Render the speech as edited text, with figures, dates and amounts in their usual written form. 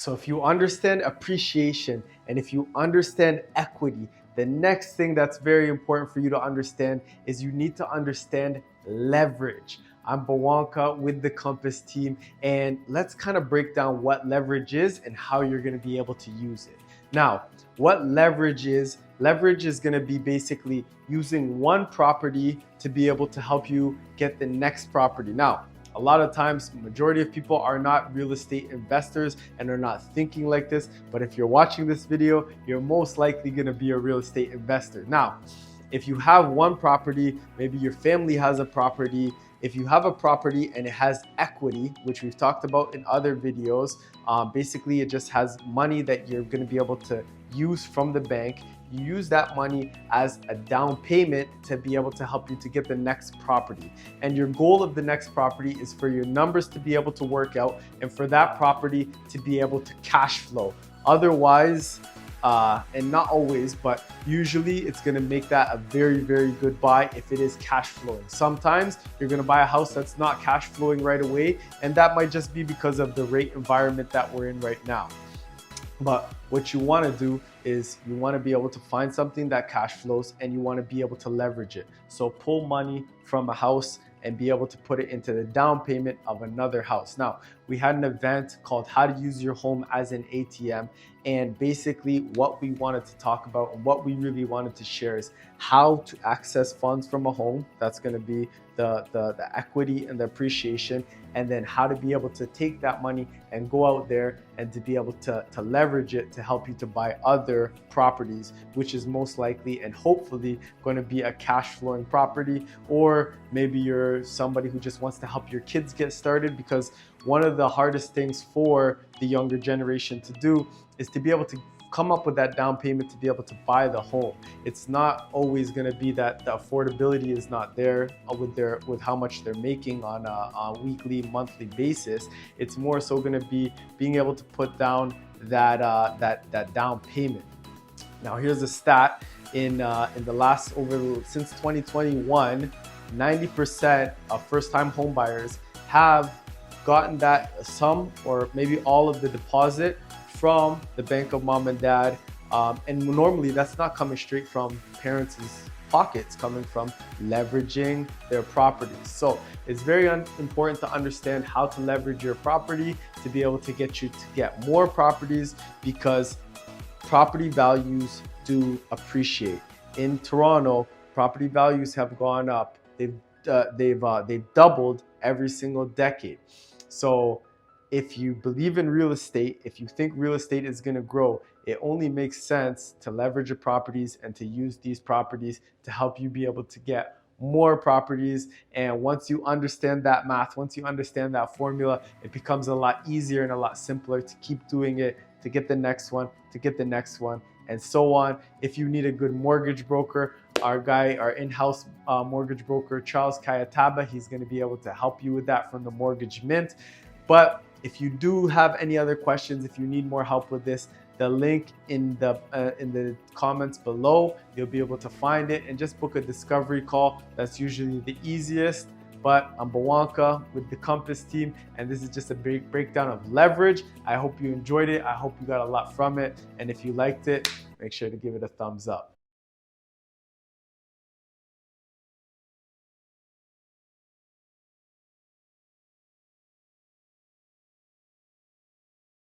So if you understand appreciation and if you understand equity, the next thing that's very important for you to understand is you need to understand leverage. I'm Bawanka with the Compass team, and let's kind of break down what leverage is and how you're going to be able to use it. Now, what leverage is going to be basically using one property to be able to help you get the next property. Now, a lot of times, majority of people are not real estate investors and are not thinking like this. But if you're watching this video, you're most likely going to be a real estate investor. Now, if you have one property, maybe your family has a property. If you have a property and it has equity, which we've talked about in other videos, basically it just has money that you're going to be able to use from the bank. You use that money as a down payment to be able to help you to get the next property. And your goal of the next property is for your numbers to be able to work out and for that property to be able to cash flow. Otherwise, and not always, but usually it's going to make that a very, very good buy if it is cash flowing. Sometimes you're going to buy a house that's not cash flowing right away, and that might just be because of the rate environment that we're in right now. But what you want to do is you want to be able to find something that cash flows and you want to be able to leverage it. So pull money from a house and be able to put it into the down payment of another house. Now, we had an event called How to Use Your Home as an ATM. And basically what we wanted to talk about and what we really wanted to share is how to access funds from a home. That's going to be the equity and the appreciation, and then how to be able to take that money and go out there and to be able to leverage it to help you to buy other properties, which is most likely and hopefully going to be a cash flowing property, or maybe you're somebody who just wants to help your kids get started, because one of the hardest things for the younger generation to do is to be able to come up with that down payment to be able to buy the home. It's not always going to be that the affordability is not there with how much they're making on a weekly, monthly basis. It's more so going to be being able to put down that down payment. Now, here's a stat in the last since 2021, 90% of first-time home buyers have gotten that sum or maybe all of the deposit from the bank of mom and dad. And normally that's not coming straight from parents' pockets, coming from leveraging their properties. So it's very important to understand how to leverage your property to be able to get you to get more properties, because property values do appreciate. In Toronto, property values have gone up. They've doubled every single decade. So if you believe in real estate, if you think real estate is going to grow, it only makes sense to leverage your properties and to use these properties to help you be able to get more properties. And once you understand that math, once you understand that formula, it becomes a lot easier and a lot simpler to keep doing it, to get the next one, to get the next one, and so on. If you need a good mortgage broker, our in-house mortgage broker, Charles Kayataba, he's going to be able to help you with that from the Mortgage Mint. But if you do have any other questions, if you need more help with this, the link in the comments below, you'll be able to find it, and just book a discovery call. That's usually the easiest. But I'm Bawanka with the Compass team, and this is just a big breakdown of leverage. I hope you enjoyed it. I hope you got a lot from it. And if you liked it, make sure to give it a thumbs up.